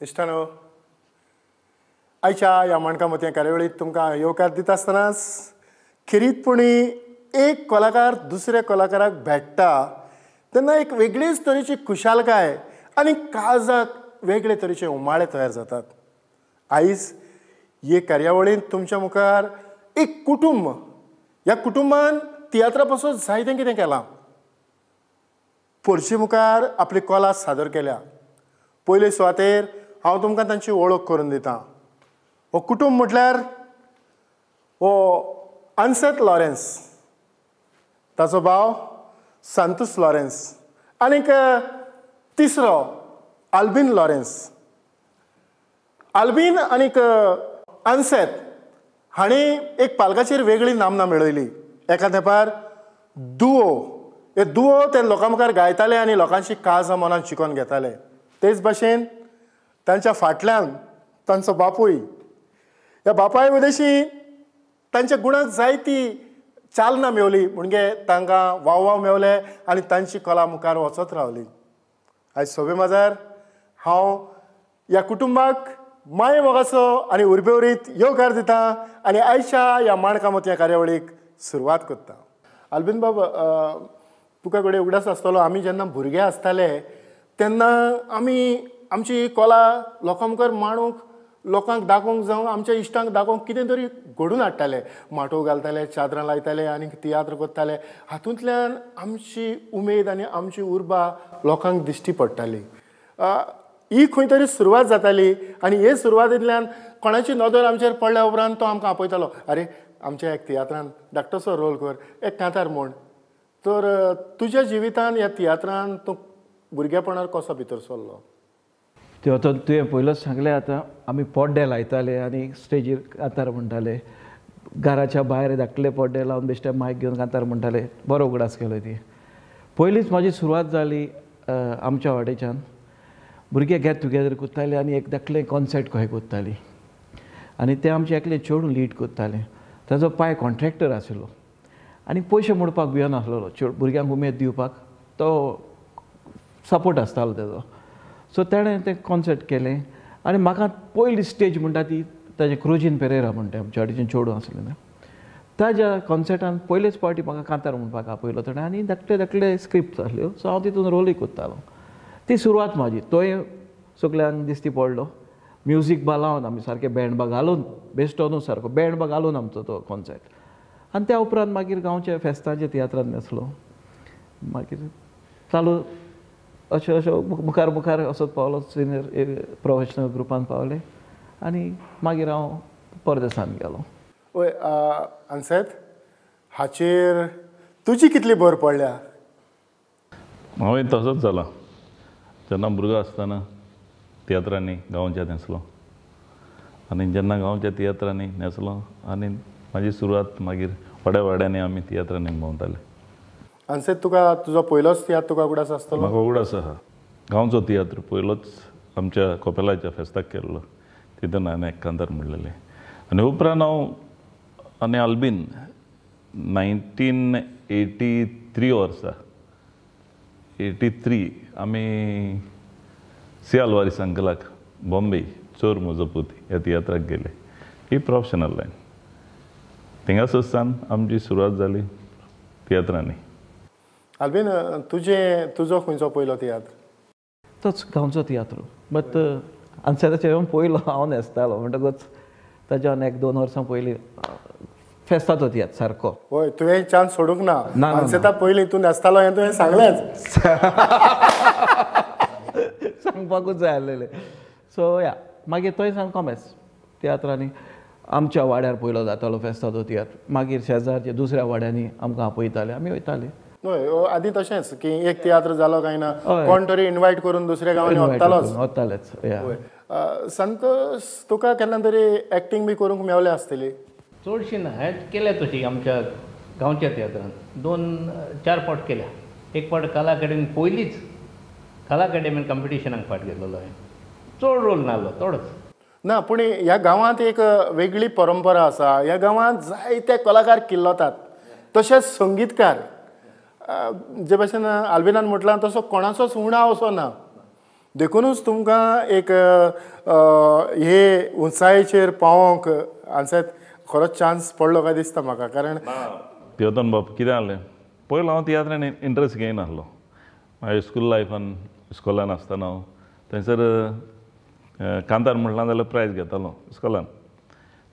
इश्टानो, आयच्या ह्या माणका मतीं कार्यावळीक तुमकां येवकार दिता आसतनाच खिरीतपणी एक कलाकार दुसऱ्या कलाकाराक भेटता तेन्ना एक वेगळीच तरेची खुशालकाय आनी काळजाक वेगळे तरेचे उमाळे तयार जातात. आयज हे कार्यावळींत तुमच्या मुखार एक कुटुंब, ह्या कुटुंबान तियात्रा पासून जायतें कितें केलां. पर्शी मुखार आपली कला सादर केल्या. पयले सुवातेर हांव तुमकां तांची वळख करून दितां. हो कुटुंब म्हटल्यार हो अन्सेथ लॉरेन्स, ताचो भाव सांतोस लॉरेन्स आनीक तिसरो आल्बिन लॉरेन्स. आल्बिन आनीक अन्सेथ हांणी एक पालकाचेर वेगळी नामना मेळयली. एका तेंपार दुओ हे दुओ ते लोकां मुखार गायताले आनी लोकांची काळजां मनान शिकोवन घेताले. तेच भाशेन तांच्या फाटल्यान तांचो बापूय, ह्या बापाय विदेशी तांच्या गुणांक जायती चालना मेवली म्हणजे तांकां वाव मेवले आनी तांची कला मुखार वचत रावली. आयज सोबे माजार हांव ह्या कुटुंबाक माये मोगाचो आनी उर्बेवरीत येवकार दिता आनी आयच्या ह्या माणकामत ह्या कार्यावळीक सुरवात करता. आल्बिन बाब, तुका कडेन उगडास आसतलो, आमी जेन्ना भुरगे आसताले तेन्ना आमी आमची कला लोकां मुखार मांडूंक, लोकांक दाखोवंक जावं आमच्या इश्टांक दाखोवंक कितें तरी घडून हाडटाले. माटोव घालताले, चादरां लायताले आनी तियात्र करताले. हातूंतल्यान आमची उमेद आनी आमची उर्बा लोकांक दिश्टी पडटाली. ही खंय तरी सुरवात जाताली आनी हे सुरवातींतल्यान कोणाची नदर आमचेर पडल्या उपरांत तो आमकां आपयतालो, आरे आमच्या एक तियात्रान धाकटोसो रोल कर, एक कांतार म्हण. तर तुज्या जिवितान ह्या तियात्रान तूं भुरगेपणार कसो भितर सरलो? ते आतां तुवें पयलोच सांगलें. आतां आमी पड्डे लायताले आनी स्टेजीर कांतार म्हणटाले. घराच्या भायर धाकले पड्डे लावन बेश्टे मायक घेवन कांतार म्हणटाले. बरो उगडास केलो ती. पयलींच म्हाजी सुरवात जाली आमच्या वाटेच्यान. भुरगे गेट टुगेदर करताले आनी एक धाकलें कॉन्सर्ट कशें करतालीं आनी ते आमचे एकले चेडूं लीड करताले. ताजो पाय कॉन्ट्रॅक्टर आशिल्लो आनी पयशे मोडपाक भियनासलो. भुरग्यांक उमेद दिवपाक तो सपोर्ट आसतालो तेजो. सो ताणें तें कॉन्सर्ट केलें आनी म्हाका पयली स्टेज म्हणटा ती ताजें क्रुजीन पेरेरा म्हणटा आमच्या वाटेचें चेडूं आसलें न्हय, ताज्या कॉन्सर्टान पयलेच पावटी म्हाका कांतार म्हणपाक आपयलो ताणें आनी धाकटे धाकटे स्क्रिप्ट आसल्यो. सो हांव तितून रोलूय करतालो. ती सुरवात म्हाजी. तोय सगल्यांक दिश्टी पडलो. म्युजीक बा लावन आमी सारके बँड बा घालून, बेश्टो न्हू सारको बँड बा घालून आमचो तो कॉन्सर्ट. आनी त्या उपरांत मागीर गांवच्या फेस्तांच्या तियात्रांत न्हेसलो. मागीर चालू अशें अशें मुखार मुखार वचत पावलो. सिनियर प्रोफेशनल ग्रुपान पावले आनी मागीर हांव परदेसान गेलो. ओय अन्सेथ, हाचेर तुजी कितली भर पडल्या? हांवें तसोच जाला. जेन्ना भुरगो आसतना तियात्रांनी गांवच्या न्हेसलो आनी जेन्ना गांवच्या तियात्रांनी न्हेसलो आनी म्हाजी सुरवात मागीर व्हड्या व्हड्यांनी आमी तियात्रांनी भोंवताले. अन्सेथ, तुका तुजो पयलोच तियात्र तुका उगडास आसतलो? म्हाका उगडास आसा. गांवचो तियात्र पयलोच आमच्या कोपेलाच्या फेस्ताक केल्लो. तितून हांवें एक कांतार म्हणलेलें आनी उपरांत हांव आनी आल्बिन 1983 वर्सा 83 आमी सी आल्वारीस अंकलाक बॉम्बे चोर म्हजो पूत ह्या तियात्राक गेले. ही प्रोफेशनल लायन. थिंगासोसान आमची सुरवात जाली तियात्रांनी. आल्बिन, तुजो खंयचो पयलो तियात्र? तोच गांवचो तियात्र. बट अन्सेथाचेर येवन पयलो हांव न्हेसतालो म्हणटकूच ताज्यान 1-2 वर्सां पयलीं फेस्ताचो तियात्र सारको. हय, तुवें चान्स सोडूंक ना. ना. अन्सेथा पयलीं तूं न्हेसतालो हें तुवें सांगलेंच. सांगपाकूच जाय आसलेलें. सो या मागीर थंय सावन कॉमेस तियात्रांनी आमच्या वाड्यार पयलो जातालो फेस्ताचो तियात्र. मागीर शेजारच्या दुसऱ्या वाड्यांनी आमकां आपयताले, आमी वयताले. हय, आदी तशेंच की एक तियात्र जालो काय ना कोण तरी इन्वायट करून दुसऱ्या गांवांनी वतालेच. संतोष, तुका केन्ना तरी एक्टींग बी करूंक मेवलें आसतली? चडशी ना. हांवें केल्या तशी आमच्या गांवच्या तियात्रांत 2-4 फावट केल्या. एक फावट कला अकादेमी, पयलींच कला अकादेमीन कॉम्पिटिशनाक पार्ट घेतलेलो हांवें. चड रोल नासलो, थोडोच. ना, पूण ह्या गांवांत एक वेगळी परंपरा आसा. ह्या गांवांत जायते कलाकार किल्लतात. तशेंच संगीतकार जे भाशेन आल्बिनान म्हटलां तसो कोणाचोच उणाव असो ना. देखूनच तुमकां एक हे उंचायेचेर पावोंक हांगसर खरोच चान्स पडलो काय दिसता म्हाका. कारण तियात्रान बाप कितें जालें, पयलो हांव तियात्रान इंट्रस्ट घेयनासलो. म्हाज्या स्कूल लायफान इस्कॉलान आसतना हांव थंयसर कांतार म्हणला जाल्यार प्रायज घेतालो इस्कॉलान.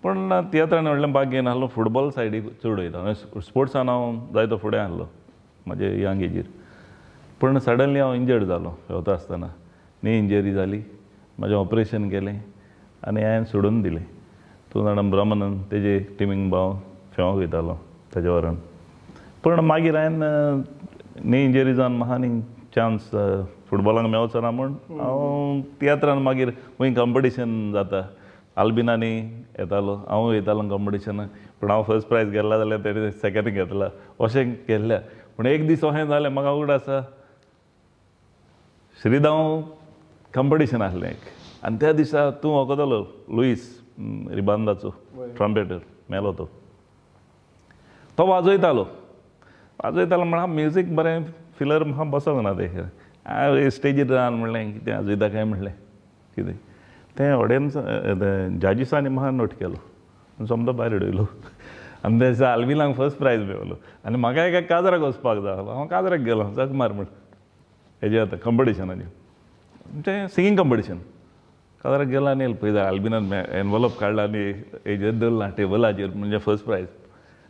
पण तियात्रान व्हडलें भाग घेयनासलो, फुटबॉल सायडीक चड वयता. स्पोर्ट्सान हांव जायतो फुडें आहलो म्हाजे यंग एजीर. पूण सडनली हांव इंजर्ड जालो पेंवता आसतना. नी इंजरी जाली, म्हाजें ऑपरेशन केलें आनी हांवें सोडून दिलें. तूं जाणा ब्रह्मानंद तेजे टिमींग भाव फेवंक वयतालो तेज्या वरान. पूण मागीर हांवें नी इंजरी जावन म्हाका नी चान्स फुटबॉलाक मेवचो ना म्हूण हांव तियात्रान मागीर खंय कॉम्पिटिशन जाता आल्बिनांनी येतालो, हांव वयतालो कॉम्पिटिशनाक. पूण हांव फर्स्ट प्रायज गेल्ला जाल्यार तेणी सेकंड घेतला अशें केल्लें. पूण एक दीस अशें जालें, म्हाका उगड आसा श्रीदांव कॉम्पिटिशन आसलें एक, आनी त्या दिसा तूं वळखतलो लुईस रिबांदाचो ट्रम्पेटर मेलो तो. तो वाजयतालो म्हणल्यार म्युजीक बरें फिलर म्हाका बसोंक ना ते. हांवें स्टेजीर रावन म्हणलें कितें वाजयता काय म्हणलें कितें तें ऑडियन्स जजीसांनी म्हाका नोट केलो, समजा भायर उडयलो. आनी त्या दिसा आल्बिनाक फर्स्ट प्रायज मेळलो. आनी म्हाका एका काजराक वचपाक जाय आहलो. हांव काजराक गेलो जग मार म्हण हेजे आतां कॉम्पिटिशनाचें तें सिंगींग कॉम्पिटिशन. काजराक गेलो आनी पळयता आल्बिनान एनवलप काडला आनी हेजेर दवरला टेबलाचेर म्हणजे फर्स्ट प्रायज.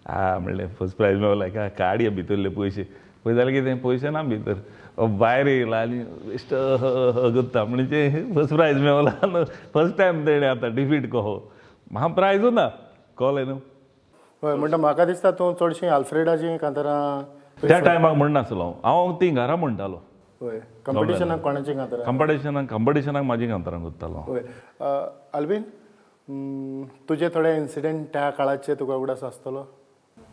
म्हणलें फर्स्ट प्रायज मेळलो एका काडया भितरले पयशे. पळय जाल्यार कितें पयशे ना भितर, भायर येयला आनी बेश्ट करता म्हणजे फर्स्ट प्रायज मेळला. फर्स्ट टायम तेणें आतां डिफीट कहो. म्हाका प्रायजूच ना कळ्ळें न्हू. हय म्हणटा म्हाका दिसता तूं चडशीं आल्फ्रेडाचीं कांतारां त्या टायमाक म्हणनासलो हांव ती घरा म्हणटालो. हय कॉम्पिटिशनाक कोणाचीं कांतारां? कॉम्पिटिशनाक म्हाजी कांतारां करतालो. हय आल्बीन, तुजे थोडे इन्सिडेंट त्या काळाचे तुका उगडास आसतलो?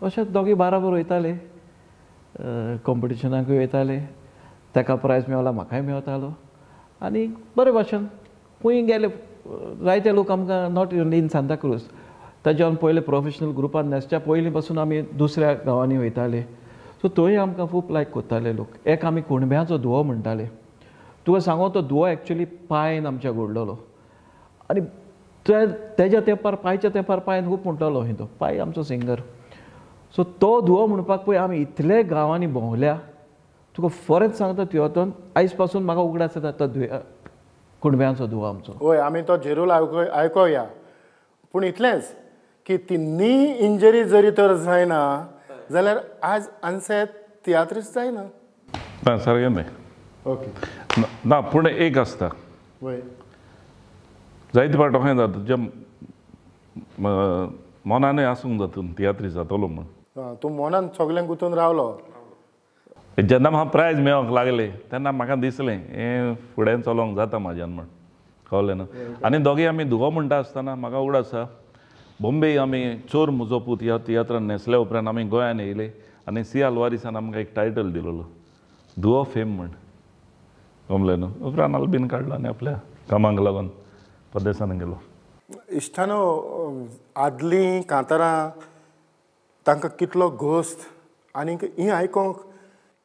अशें दोगी बाराबर वयताले, कॉम्पिटिशनाकूय वयताले. ताका प्रायज मेवला म्हाकाय मेवतालो. आनी बरे भाशेन खंय गेले जायते लोक आमकां नॉट ओन्ली इन सांताक्रूज, ताज्यान पयले प्रोफेशनल ग्रुपान नेसच्या पयलीं पासून आमी दुसऱ्या गांवांनी वयताले. सो थंय आमकां खूब लायक कोत्ताले लोक. एक आमी कुणब्याचो धुवो म्हणटाले. तुका सांगो तो धुवो एक्चुली पांयन आमच्या घोडलोलो. आनी तेज्या तेंपार पांयच्या तेंपार पांयन खूब म्हणटालो तो पांय आमचो सिंगर. सो तो धुवो म्हणपाक पळय आमी इतले गांवांनी भोंवल्या. तुका फॉरेंच सांगता तिवोतून आयज पासून म्हाका उगडास येता तो कुणब्याचो धुवो आमचो. हय आमी तो झेरूल आयकोया. पूण इतलेंच की ती नी इंजरी जरी तर जायना जाल्यार आज आनसेत तियात्रीच जायना. ना सारकें न्हय. ओके ना पूण एक आसता हय जायते फावट अशें जाता जे मनानूय आसूंक जाता तियात्री जातलो म्हूण. तूं मनान सगळ्यांक गुंतून रावलो. जेन्ना म्हाका प्रायज मेळोंक लागलें तेन्ना म्हाका दिसलें हें फुडें चलोंक जाता म्हाज्यान म्हण. कळ्ळें न्हू. आनी दोगी आमी धुवो म्हणटा आसतना म्हाका उगड आसा बॉम्बे आमी चोर म्हजो पूत ह्या तियात्रान न्हेसल्या उपरांत आमी गोंयान येयले आनी सी आल्वारिसान आमकां एक टायटल दिलोलो धुवो फेम म्हण. गमलें न्हू. उपरांत आल्बीन काडलो आनी आपल्या कामाक लागून परदेसान गेलो. इश्टानो आदलीं कांतारां तांकां कितलो घोस्त आनीक ही आयकोंक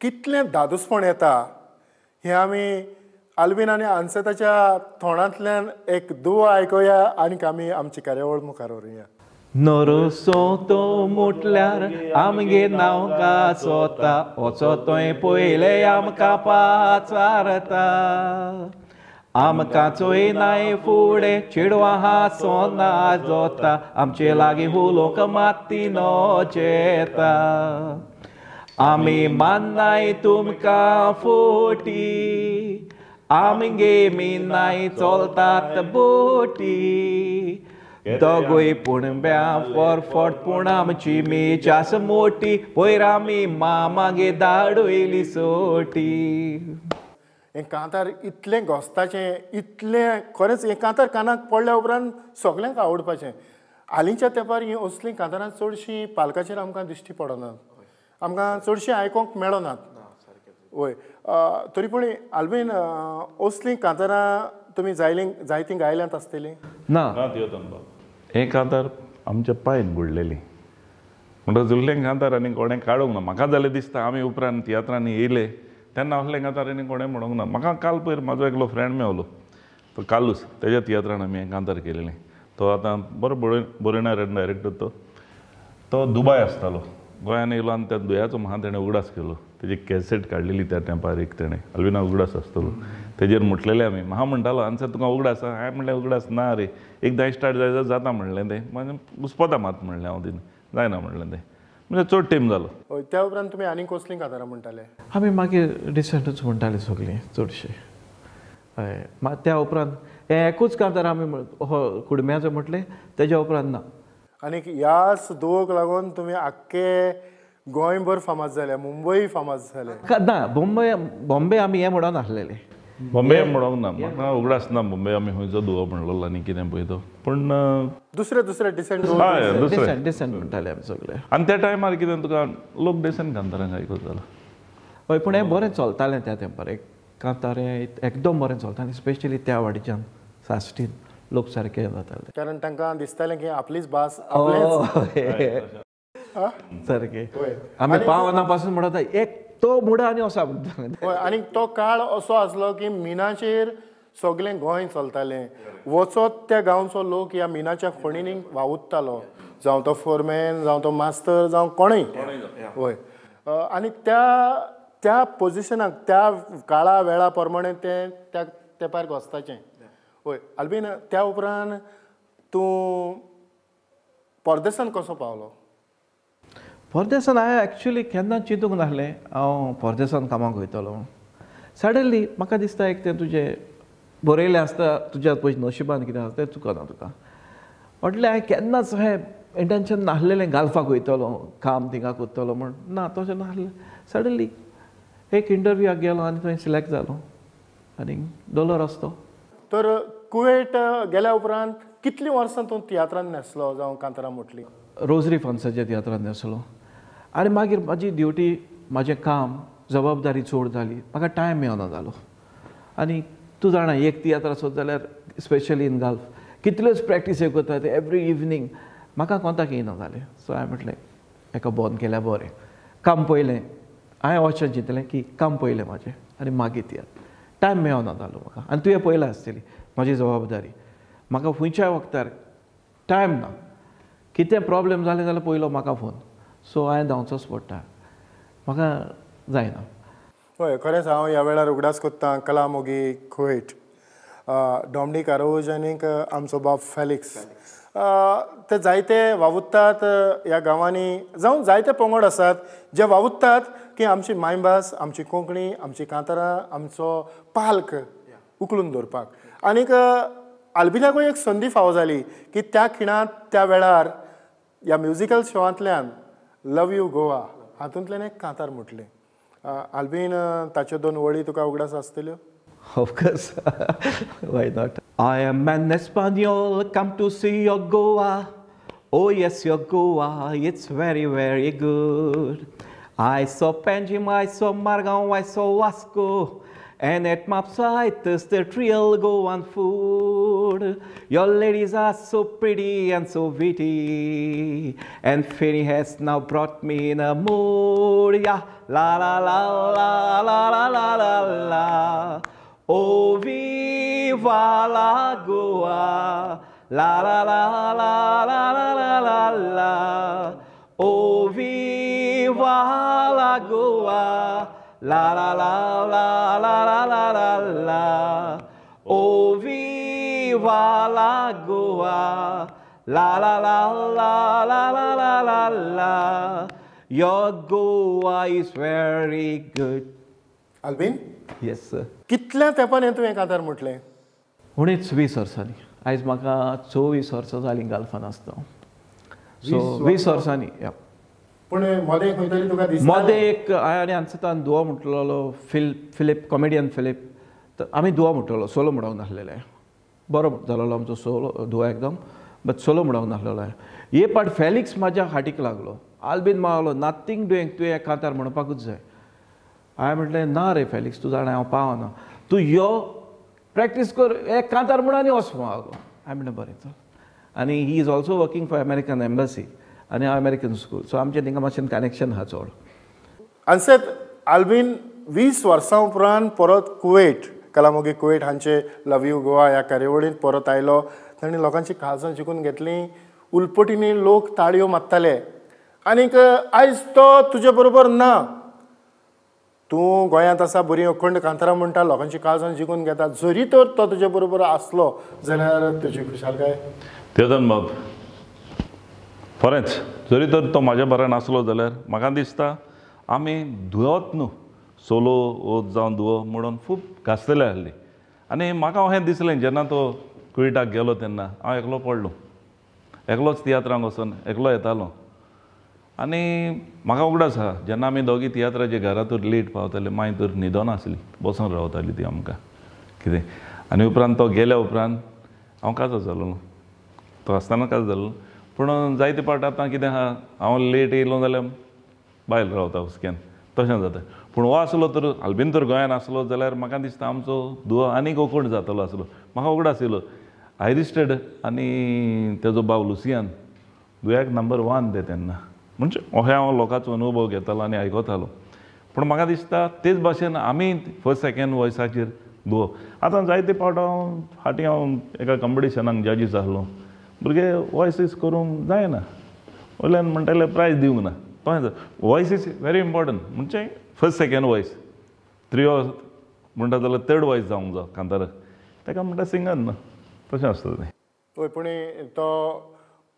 कितलें दादूसपण येता हें आमी आल्बीन आनी आन्सेताच्या तोंडांतल्यान एक धुवो आयकोया आनीक आमी आमची कार्यावळ मुखार व्हरुया. नरसोतो म्हटल्यार आमगे नांव गासोता, वचो तोय पयले आमकां पाचारता. आमकां चोयनाय फुडें चेडवां हांसो नाचोता, आमचे लागीं उलोवंक माती नोचेता. आमी माननाय तुमकां फोटी, आमगे मिनाय चलतात बोटी. दोगूय पुणब्या फॉरफॉट पूण आमची मीच आस मोटी, पयर आमी मामागे धाडोयली सोटी. हें कांतार इतलें घोस्ताचें इतलें खरेंच हें कांतार कानाक पडल्या उपरांत सगळ्यांक आवडपाचें. हालींच्या तेंपार हीं असलीं कांतारां चडशीं पालकाचेर आमकां दिश्टी पडनात, आमकां चडशीं आयकोंक मेळनात. वय तरी पूण आल्बीन असलीं कांतारां तुमी जायतीं गायल्यांत आसतलीं? ना हें कांतार आमच्या पांयन बुडलेलीं म्हणटा जुल्लें कांतार आनी कोणें काडूंक ना. म्हाका जाल्यार दिसता आमी उपरांत तियात्रांनी येयले तेन्ना असलें कांतारांनी कोणें म्हणूंक ना. म्हाका काल पयर म्हाजो एकलो फ्रेंड मेवलो, तो कालूच तेज्या तियात्रान आमी हें कांतार केलेलें. तो आतां बरो बरयणार डायरेक्टर. तो दुबाय आसतालो, गोंयान येयलो आनी त्या दुयेचो म्हाका तेणें उगडास केलो. तेजी कॅसेट काडलेली त्या तेंपार एक तेणें अल्विना उगडास आसतलो. तेजेर म्हटलेलें आमी. म्हाका म्हणटालो आन्सर तुका उगडास आहा? हांवें म्हणलें उगडास ना रे, एकदां स्टार्ट जाय जाता म्हणलें तें. म्हणजे घुस्पता मात म्हणलें हांव तितून, जायना म्हणलें तें. म्हणजे चड टायम जालो. हय, त्या उपरांत तुमी आनी कसलीं कांतारां म्हणटाले? आमी मागीर डिसंटूच म्हणटालीं सगळीं चडशीं. हय, त्या उपरांत हें एकूच कांतार आमी कुडम्याचो म्हटलें, तेज्या उपरांत ना. आनी ह्याच दुओक लागून तुमी आख्खे गोंयभर फामाद जाले, मुंबय फामाद जाले. ना, बॉम्बे आमी हें म्हणून आसलेले. बॉम्बे म्हणूंक ना, म्हाका उगडास ना बॉम्बे आमी खंयचो दुओ म्हणलो आनी कितें पळय तो. पूण दुसरे डिसेंट हय दुसरें डिसंट म्हणटाले आमी सगळे. आनी त्या टायमार कितें तुका लोक डिसेंट कांतारांक आयकूंक जालो. हय, पूण हें बरें चलतालें त्या तेंपार. एक कांतार हें एकदम बरें चलतालें, स्पेशली त्या वाडीच्यान साश्टीन लोक सारके जाताले. कारण तांकां दिसतालें की आपलीच भास सारके. आमी पावना पासून म्हणटा एक तो मुडा आनी वसा म्हणटाले. आनी तो काळ असो आसलो की मिनाचेर सगळें गोंय चलतालें. वचत त्या गांवचो लोक ह्या मिनाच्या खणींनी वावुरतालो, जावं तो फोरमॅन, जावं तो मास्तर, जावं कोणूय. हय, आनी त्या पोजिशनाक त्या काळा वेळा प्रमाणे तें त्या तेंपार घोस्ताचें. हय, आल्बीन त्या उपरांत तूं परदेसान कसो पावलो? परदेसान हांवें एक्चुली केन्ना चिंतूंक नासलें हांव परदेसान कामाक वयतलो म्हणून. सडनली म्हाका दिसता एक तें तुजें बरयलें आसता, तुज्या पयलीं नशिबान कितें आसता तें चुकना तुका. म्हटलें हांवें केन्नाच हें इंटेंशन नासलेलें घालपाक वयतलो, काम थिंगा करतलो म्हण. ना, तशें नासलें. सडनली एक इंटरव्यूआक गेलो आनी थंय सिलेक्ट जालो आनी डॉलर आसतो. तर कुवेट गेल्या उपरांत कितलीं वर्सां तूं तियात्रान न्हेसलो जावं कांतारां म्हटलीं? रोजरी फन्साच्या तियात्रान न्हेसलो. आनी मागीर म्हाजी ड्युटी, म्हाजें काम, जबाबदारी चड जाली, म्हाका टायम मेळना जालो. आनी तूं जाणा एक तियात्र आसत जाल्यार स्पेशली इन गाल्फ कितल्योच प्रॅक्टीस करता ते एवरी इवनिंग, म्हाका कोंताक येयना जालें. सो हांवें म्हटलें हेका बंद केल्यार बरें. काम पयलें, हांवें अशें चिंतलें की काम पयलें म्हाजें आनी मागीर तियात्र. टायम मेळना जालो म्हाका. आनी तुवें पयलें आसतली म्हाजी जबाबदारी. म्हाका खंयच्याय वक्तार टायम ना. कितें प्रॉब्लेम जालें जाल्यार पयलो म्हाका फोन. सो हांवें धांवचोच पडटा, म्हाका जायना. हय, खरेंच हांव ह्या वेळार उगडास कोत्तां कला मोगी कुवेट, डॉमनी कारोज आनीक आमचो बाब फॅलिक्स. ते जायते वावुरतात ह्या गांवांनी, जावं जायते पंगड आसात जे वावुरतात की आमची मायभास, आमची कोंकणी, आमची कांतारां, आमचो पालक उखलून दवरपाक. आनीक आल्बिनाकूय एक संदी फावो जाली की त्या खिणांत त्या वेळार ह्या म्युजिकल शोवांतल्यान लव यू गोवा हातूंतल्यान एक कांतार म्हटलें. आल्बीन, ताच्यो 2 वळी तुका उगडास आसतल्यो? Of course, why not? I am an Espanol, come to see your Goa. Oh yes, your Goa, it's very, very good. I saw Panjim, I saw Margao, I saw Vasco. And at Mapsite, there's the real Goan food. Your ladies are so pretty and so witty. And Fanny has now brought me in a mood. Yeah, la la la la la la la la la. Oh, viva la Goa. La la la la la la la la la. Oh, viva la Goa. La la la la la la la la la. Oh, viva la Goa. La la la la la la la la la. Your Goa is very good. आल्बीन, Yes, sir. कितल्या तेंपान हें तुवें कांतार म्हटलें? 19-20 वर्सांनी. आयज म्हाका 24 वर्सां जालीं गाल्फान आसता. सो 20 वर्सांनी. पूण मदें खंय तरी तुका दिसता मदें एक हांवें आनी हांगसर दुआ म्हणटलो फिलीप, कॉमेडियन फिलीप. तर आमी दुआ म्हणटलो, सोलो म्हणूंक नासलेले. बरो जालोलो आमचो सोलो दुआ एकदम, बट सोलो म्हणूंक नासलेलो हांवें. हे पाट फॅलिक्स म्हाज्या हाटीक लागलो. आल्बीन मागलो नथींग डुईंग, तुवें एक कांतार म्हणपाकूच जाय. हांवें म्हटलें ना रे फॅलिक्स, तूं जाणा हांव पावना. तूं यो प्रॅक्टीस कर, एक कांतार म्हण आनी वच मागलो. हांवें म्हणलें बरें चल. आनी he is also working for American embassy आनी हांव अमेरिकन स्कूल. सो आमचें थिंगा मातशें कनेक्शन आहा चड. आन्सेत, आल्बीन 20 वर्सां उपरांत परत कुवेट कलामोगी कुवेट हांचे लव यू गोवा ह्या कार्यावळींत परत आयलो. ताणें लोकांची काळजां जिखून घेतलीं. उलपटींनी लोक ताळयो मारताले. आनीक आयज तो तुजे बरोबर ना. तूं गोंयांत आसा, बरी अखंड कांतारां म्हणटा, लोकांची काळजां जिखून घेता. जरी तर तो तुजे बरोबर आसलो जाल्यार तुजी खुशालकाय. तेदन बाब खरेंच जरी तर तो म्हाज्या बऱ्यान आसलो जाल्यार म्हाका दिसता आमी दुयेंत न्हू सोलो ओत जावन दुवो म्हणून खूब घासलेले आहली. आनी म्हाका अशें दिसलें जेन्ना तो कुवेटाक गेलो तेन्ना हांव एकलो पडलो. एकलोच तियात्रांक वचून एकलो येतालो. आनी म्हाका उगडास आहा जेन्ना आमी दोगी तियात्राचे घरातूर लेट पावताले मागीर तर न्हिदोना आसली, बसून रावताली ती आमकां कितें. आनी उपरांत तो गेल्या उपरांत हांव काजो जालो. तो आसतना काजो जालो. पूण जायते फावट आतां कितें आहा हांव लेट येयलो जाल्यार भायर रावता हुस्क्यान, तशें जाता. पूण हो आसलो तर हालबीन तर गोंयान आसलो जाल्यार म्हाका दिसता आमचो दुओ आनीक ओकूण जातलो आसलो. म्हाका उगडास येयलो आयरिस्टेड आनी तेजो भाव लुसियान दुयेक नंबर 1 ते तेन्ना. म्हणजे अशें हांव लोकांचो अनुभव घेतालो आनी आयकतालो. पूण म्हाका दिसता तेच भाशेन आमी फर्स्ट सेकंड वॉयसाचेर दुओ. आतां जायते फावट हांव एका कॉम्पिटिशनाक जजीस आसलो. भुरगे वॉयसीस करूंक जायना. वयल्यान म्हणटाले प्रायज दिवंक ना. तशें वॉयस इज व्हेरी इम्पॉर्टंट. म्हणजे फर्स्ट सेकंड वॉयस 3 म्हणटा जाल्यार 3rd वॉयस जावंक जाय कांताराक. ताका म्हणटा सिंगर ना. तशें आसता तें. हय पूण तो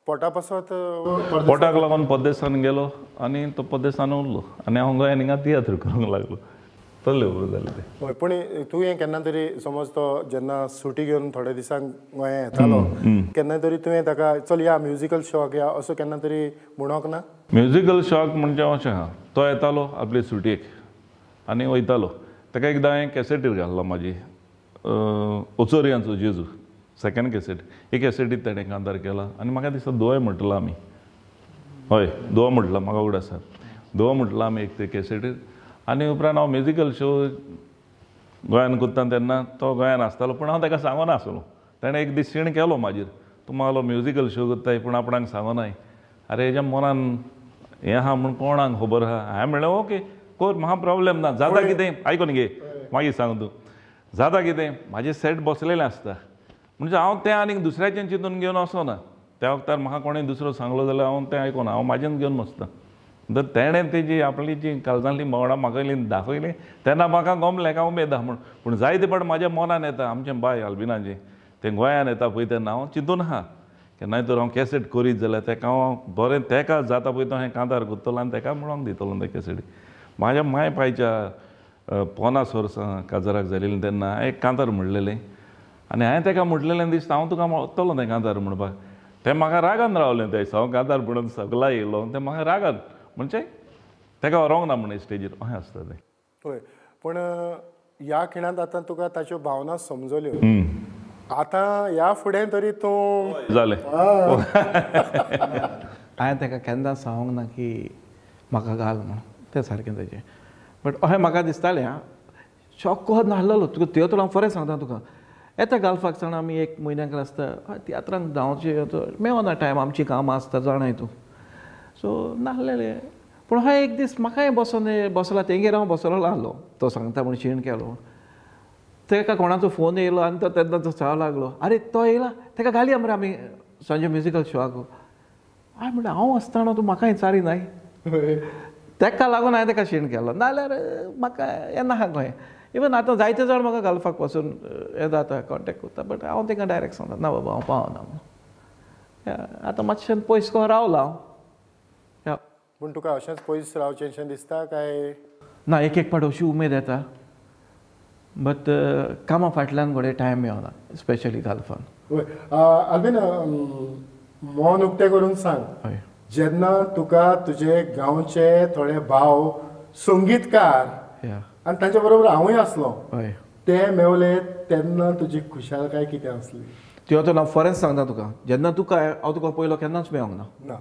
पोटा पासत पोटाक लागून परदेसान गेलो आनी तो परदेसान उरलो आनी हांव गोंयान हिंगा तियात्र करूंक लागलो. तसलें बरोबर जालें तें. हय पूण तुवें केन्ना तरी समज तो जेन्ना सुटी घेवन थोड्या दिसांक गोंया येतालो केन्ना तरी तुवें ताका चल या म्युजिकल शॉक या असो केन्ना तरी म्हणोंक ना? म्युजिकल शॉक म्हणजे अशें आहा तो येतालो आपले सुटयेक आनी वयतालो. ताका एकदां हांवें कॅसेटीर घाल्लो म्हाजी ओचोरियांचो जेजू सेकंड कॅसेट. एक कॅसेटीत ताणें कांतार केला आनी म्हाका दिसता दोय म्हटलो आमी. हय दोवो म्हटलो म्हाका उगड आसा. दोवो म्हटलो आमी एक ते कॅसेटीर. आनी उपरांत हांव म्युजिकल शो गोंयान करता तेन्ना तो गोंयान आसतालो पूण हांव ताका सांगोना आसलो. ताणें एक दीस सीण केलो मागीर तूं म्हालो म्युजिकल शो करताय पूण आपणाक सांगोनाय. अरे हेज्या मनान हें आहा म्हूण कोणाक खबर आहा. हांवें म्हणलें ओके कोर म्हाका प्रॉब्लेम ना. जाता कितें आयकून घे मागीर सांग तूं. जाता कितें म्हाजें सेट बसलेलें आसता. म्हणजे हांव तें आनीक दुसऱ्याचें चिंतून घेवन वचोना. त्या वक्तार म्हाका कोणें दुसरो सांगलो जाल्यार हांव तें आयकोना. हांव म्हाजेंच घेवन बसता. तर तेणें तेजी आपली जी काळजांतली भावना म्हाका दाखयली तेन्ना म्हाका गमलें काय उमेद आहा म्हूण. पूण जायते फावट म्हाज्या मनान येता आमचें बाय अल्बिनाचें तें गोंयान येता पळय तेन्ना हांव चिंतून आहा केन्नाय तर हांव कॅसेट करीत जाल्यार तेका हांव बरें तेका जाता पळय तो हांवें कांतार करतलो आनी तेका म्हणोंक दितलो ते कॅसेटी. म्हाज्या माय पायच्या 50 वर्सां काजाराक जालेलीं तेन्ना एक कांतार म्हणलेलें आनी हांवें तेका म्हटलेलें दिसता हांव तुका वतलो तें कांतार म्हणपाक. तें म्हाका रागान रावलें तें हांव कांतार म्हणून सगळा येयलो तें म्हाका रागान म्हणजे तेका व्हरोंक ना म्हणून स्टेजीर अशें आसता तें. हय पूण ह्या खिणांत आतां तुका ताच्यो भावना समजल्यो. आतां ह्या फुडें तरी तूं जालें. हांवें ताका केन्ना सांगूंक ना की म्हाका घाल म्हणून. तें सारकें तेजें. बट अशें म्हाका दिसतालें शॉक कोहत नासलेलो. तुका तियात्र हांव खरें सांगता तुका येता घालपाक जाणा आमी 1 म्हयन्याक आसता तियात्रांक जावचें मेवना टायम आमची कामां आसता जाणाय तूं. सो नासलेलें. पूण हांवें एक दीस म्हाकाय बसला तेंगेर हांव बसलो आहलो. तो सांगता म्हूण शीण केलो. तेका कोणाचो फोन येयलो आनी तो तेन्ना तो सांगूंक लागलो आरे तो येयला तेका घालया मरे आमी सांजे म्युजिकल शोआक. हांवें म्हणलें हांव आसतना तूं म्हाकाय चारिनाय. तेका लागून हांवें तेका शीण केलो नाल्यार म्हाका येना आहा गोंय. इवन आतां जायते जाण म्हाका घालपाक पासून हें जाता कॉन्टेक्ट करता बट हांव तेंका डायरेक्ट सांगता ना बाबा हांव पावना म्हणून. आतां मातशें पयस को रावला हांव. पूण तुका अशेंच पयस रावचेंशें दिसता काय? ना एक फावट अशी उमेद येता बट कामा फाटल्यान घोडे टायम मेळना स्पेशली घालपाक. आल्बीन मोन उक्तें करून सांग हय जेन्ना तुका तुजे गांवचे थोडे भाव संगीतकार आनी तांचे बरोबर हांवूय आसलो हय ते मेवले तेन्ना तुजी खुशालकाय कितें आसली? त्यो तर हांव फरेंच सांगता तुका जेन्ना तुका हांव तुका पयलो केन्नाच मेळोंक ना.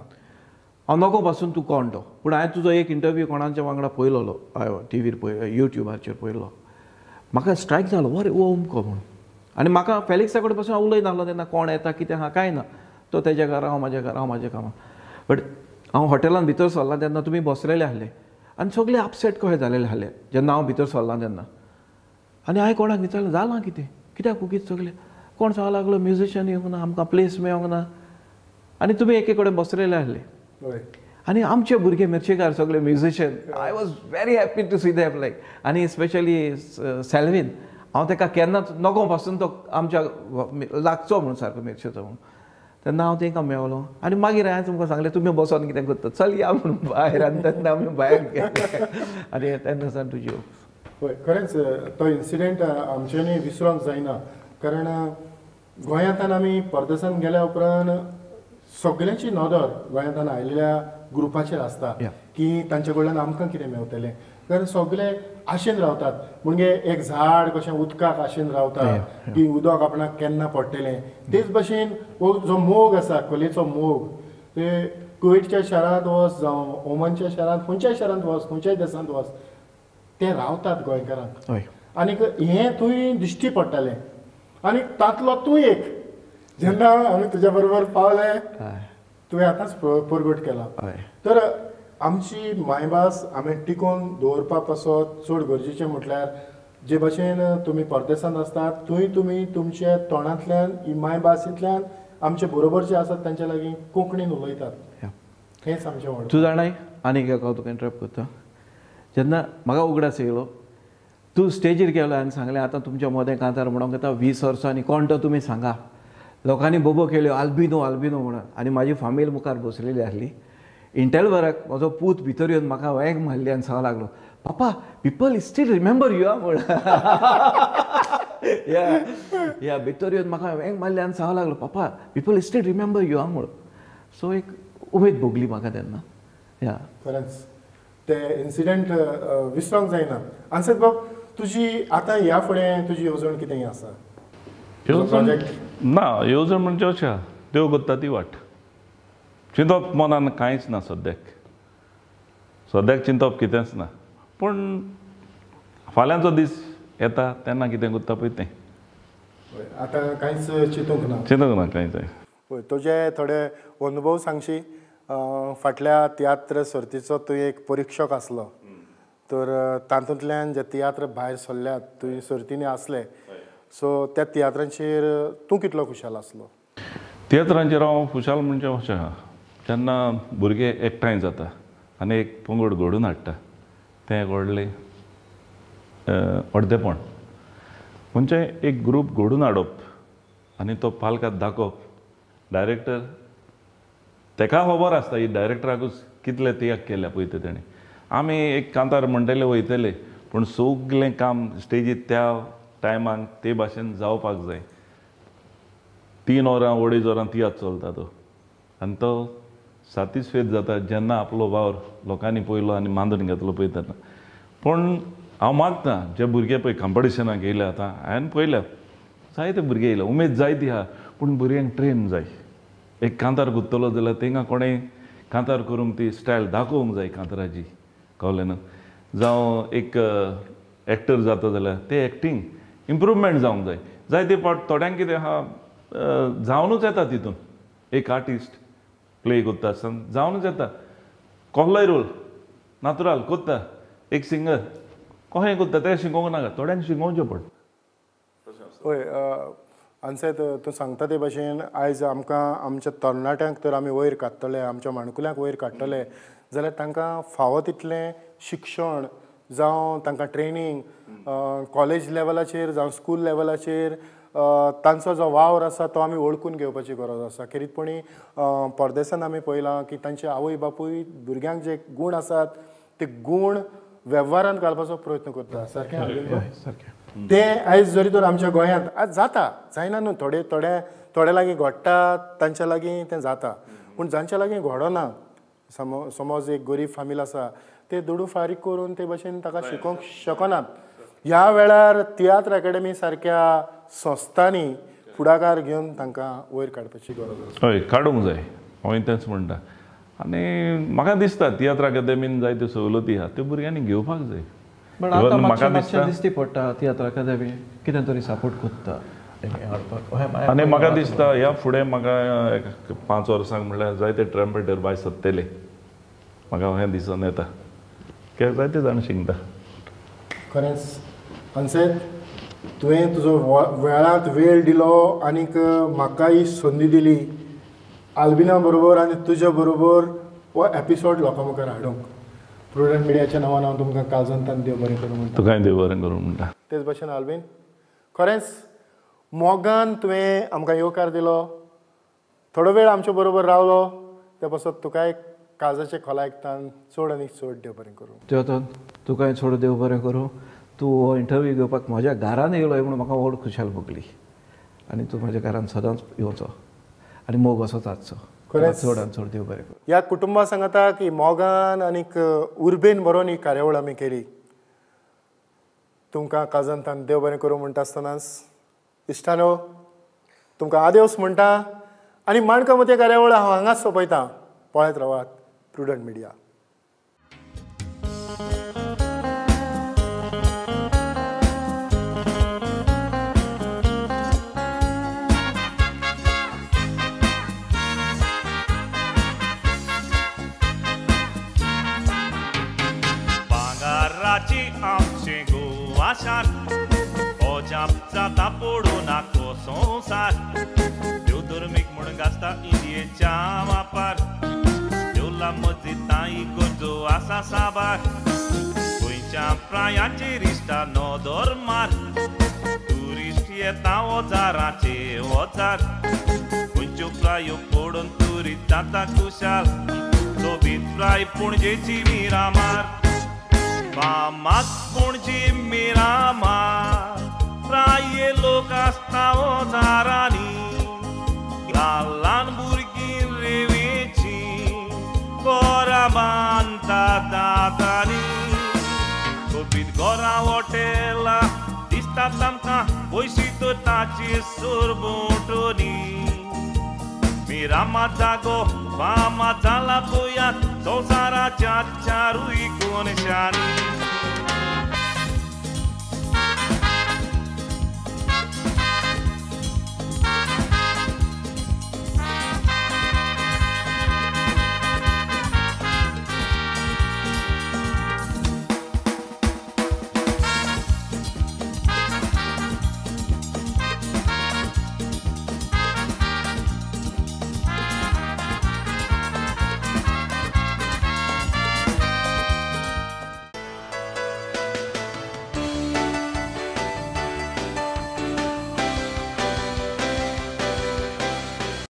हांव नोको पासून तूं कोण तो. पूण हांवें तुजो एक इंटरव्यू कोणाच्या वांगडा पयलोलो हांवें टीव्हीर युट्यूबाचेर पयलो. म्हाका स्ट्रायक जालो वरे ओ अमको म्हणून. आनी म्हाका फेलिक्सा कडेन पासून हांव उलय नासलो तेन्ना कोण येता कितें आहा कांय ना. तो तेज्या घरा हांव म्हाज्या घरा हांव म्हाजें कामां. बट हांव हॉटेलान भितर सरला तेन्ना तुमी बसलेले आहले आनी सगळे अपसेट कशें जालेले आहले जेन्ना हांव भितर सरलां तेन्ना. आनी हांवें कोणाक विचारलें जालां कितें कित्याक कुकीत सगळे कोण सांगूंक लागलो म्युजिशियन येवंक ना आमकां प्लेस मेळोंक ना. आनी तुमी एके कडेन बसलेले आहले आनी आमचे भुरगे मिर्चेकार सगळे musician. I was very happy to see them like. आनी स्पेशली सेल्वीन हांव ताका केन्नाच नगो पासून तो आमच्या लागचो म्हणून सारको मिर्चेचो म्हणून. तेन्ना हांव तांकां मेळलो आनी मागीर हांवें तुमकां सांगलें तुमी बसोन कितें करता चल या म्हणून भायर. आनी तेन्ना आमी भायर गेले आनी तेन्ना सावन तुजी हय खरेंच तो इन्सिडेंट आमच्यांनी विसरोंक जायना. कारण गोंयांतल्यान आमी परदेसांत गेल्या उपरांत सगळ्यांची नदर गोंयांतल्यान आयिल्ल्या ग्रुपाचेर आसता की तांचे कडल्यान आमकां कितें मेळटलें. कारण सगळे आशेन रावतात म्हणजे एक झाड कशें उदकाक आशेन रावता की उदक आपणाक केन्ना पडटलें. तेच भशेन हो जो मोग आसा कलेचो मोग ते कुवेटच्या शारांत वच जावं ओमानच्या शारांत खंयच्याय शारांत वच खंयच्याय देशांत वच ते रावतात गोंयकारांक. आनीक हें थंय दिश्टी पडटालें. आनी तातलो तूं एक जेन्ना आमी तुज्या बरोबर पावले तुवें आतांच परगट केला. तर आमची मायभास आमी टिकोवन दवरपा पासत चड गरजेचें म्हटल्यार जे भशेन तुमी परदेसांत आसतात थंय तुमी तुमच्या तोंडांतल्यान ही मायभासींतल्यान आमचे बरोबर जे आसात तांचे लागीं कोंकणीन उलयतात. हेंच आमचें व्हड. तूं जाणाय आनीक एक हांव तुका इंटरप्ट करता. जेन्ना म्हाका उगडास येयलो तूं स्टेजीर गेलो आनी सांगलें आतां तुमच्या मोदें कांतार म्हणूंक येता 20 वर्सांनी कोण तो तुमी सांगा. लोकांनी बोबो केल्यो आल्बिनो आल्बिनो म्हणून. आनी म्हाजी फामील मुखार बसलेली आहली. इंटरवराक म्हजो पूत भितर येवन म्हाका वेंग मारली आनी सांगूंक लागलो पापा पीपल स्टील रिमेंबर यू म्हणून. या भितर येवन म्हाका वेंग मारली आनी सांगूंक लागलो पापा पीपल स्टील रिमेंबर यू म्हणून. सो एक उमेद भोगली म्हाका तेन्ना. या खरेंच ते इन्सिडेंट विसरोंक जायना. आन्सर बाब तुजी आतां ह्या फुडें तुजी येवजण कितें आसा? ना येवजण म्हणजे अशें देव करता ती वाट. चिंतप मनान कांयच ना सद्याक चिंतप कितेंच ना. पूण फाल्यांचो दीस येता तेन्ना कितें करता पळय तें. आतां कांयच चिंतूंक ना कांयच. पळय तुजे थोडे अनुभव सांगशी. फाटल्या तियात्र सर्तीचो तूं एक परिक्षक आसलो. तर तातूंतल्यान जे तियात्र भायर सरल्यात तुवें सर्तींनी आसले सो त्या तियात्रांचेर तूं कितलो खुशाल आसलो? तियात्रांचेर हांव खुशाल म्हणजे अशें आहा जेन्ना भुरगे एकठांय जाता आनी एक पंगड घडोवन हाडटा तें व्हडलें अर्देपण. म्हणजे एक ग्रूप घडोवन हाडप आनी तो पालकांक दाखोवप. डायरेक्टर ताका खबर आसता ही डायरेक्टराकूच कितले तियाग केल्या पळय ते तेणें. आमी एक कांतार म्हणटले वयतले पूण सगळें काम स्टेजीर त्या टायमाक ते भाशेन जावपाक जाय. 3 वरां 2.5 वरां तियात्र चलता तो. आनी तो सॅटिस्फायड जाता जेन्ना आपलो वावर लोकांनी पळयलो आनी मांडून घेतलो पळय तेन्ना. पूण हांव मागता जे भुरगे पळय कॉम्पिटिशनाक येयले आतां हांवें पळयल्या जायते भुरगे येयले उमेद जायती आहा पूण भुरग्यांक ट्रेन जाय. एक कांतार गुंतलो जाल्यार तांकां कोणें कांतार करून ती स्टायल दाखोवंक जाय कांताराची कळ्ळें न्हू. जावं एक एक्टर जाता जाल्यार ते एक्टींग इम्प्रूवमेंट जावंक जाय. जायते फावट थोड्यांक कितें आहा जावनूच येता तितून एक आर्टिस्ट प्ले करता आसतना जावनूच येता कसलोय रोल नॅचरल करता. एक सिंगर कशें करता तें शिकोवंक नाका थोड्यांक शिकोवचें पडटा. हय आन्सर तूं सांगता ते भशेन आयज आमकां आमच्या तरणाट्यांक तर आमी वयर काडटले आमच्या माणकुल्यांक वयर काडटले जाल्यार तांकां फावो तितलें शिक्षण जावं तांकां ट्रेनींग कॉलेज लेवलाचेर जावं स्कूल लेवलाचेर तांचो जो वावर आसा तो आमी वळखून घेवपाची गरज आसा. खेरीतपणी परदेसांत आमी पळयलां की तांचे आवय बापूय भुरग्यांक जे गूण आसात ते गूण वेव्हारांत घालपाचो प्रयत्न करता. सारकें ते आयज जरी तर आमच्या गोंयांत आज जाता जायना न्हू थोडे लागीं घडटा तांच्या लागीं तें जाता. पूण जांच्या लागीं घडना समज एक गरीब फामील आसा ते दुडू फारीक करून ते भशेन ताका शिकोवंक शकनात. ह्या वेळार तियात्र अकॅडमी सारक्या संस्थांनी फुडाकार घेवन तांकां वयर काडपाची गरज आसा. हय काडूंक जाय हांवें तेंच म्हणटा. आनी म्हाका दिसता तियात्र अकादेमीन जायत्यो सवलती आहा त्यो भुरग्यांनी घेवपाक जाय. म्हाका दिसती पडटा तियात्र अकादेमी कितें तरी सपोर्ट करता. आनी म्हाका दिसता ह्या फुडें म्हाका 5 वर्सांक म्हणल्यार जायते ट्रम्पेटर भायर सरतले म्हाका हें दिसून येता जायते जाण शिकता. खरेंच अनसेत तुवें तुजो वेळांत वेळ दिलो आनीक म्हाका ही संदी दिली आल्बिना बरोबर आनी तुज्या बरोबर हो एपिसोड लोकां मुखार हाडूंक. प्रुडंट मिडियाच्या नांवान हांव तुमकां काळजांतल्यान देव बरें करूं म्हणटा. तुकांय देव बरें करूं म्हणटा. तेच भशेन आल्बीन खरेंच मोगान तुवें आमकां येवकार दिलो, थोडो वेळ आमचे बरोबर रावलो, ते पासत तुकाय काळजाचे खोलायकतान चड आनी चड देव बरें करूं. तेवतोन तुकाय चड देव बरें करूं. तूं हो इंटरव्यू घेवपाक म्हज्या घरान येयलोय म्हणून म्हाका व्हड खुशाल भोगली आनी तूं म्हज्या घरान सदांच येवचो आनी मोग असोच आसचो. खरेंच चड आनी चड देव बरें करूं. ह्या कुटुंबा सांगता की मोगान आनीक उर्बेन बरोवन ही कार्यावळ आमी केली. तुमकां काळजांतल्यान देव बरें करूं म्हणटा आसतनाच इश्टानो तुमकां आदेवस म्हणटा आनी माणका मते कार्यावळ हांव हांगाच सोंपयतां. पळयत रावात प्रुडंट मिडिया. भांगाराची आमचे गोवाशार ओजाप जाता पडूं नाको संवसार. देव धर्मीक म्हूण गाजता इंडियेच्या वापार. देवला मस्जिदांय गरजो आसा साबार. गोंयच्या प्रायांचेर इश्टा नदर मार. ट्युरिस्ट येता ओजाराचे ओजार. गोंयच्यो प्रायो पडून ट्युरिस्ट जाता खुशाल. सोबीत प्राय पणजेची मिरामार. फामाद पणजी मिरामार. प्राये लोक आसता ओजारांनी. ल्हान भुरगीं रेवेचीं घरां बांदता दादांनी. सोबीत घरां हॉटेलां दिसतात आमकां पयशी तर ताची सरबोटोनी. मिरामार जागो फामाद जाला गोंयांत संवसाराच्या चारूय कोनशांनी.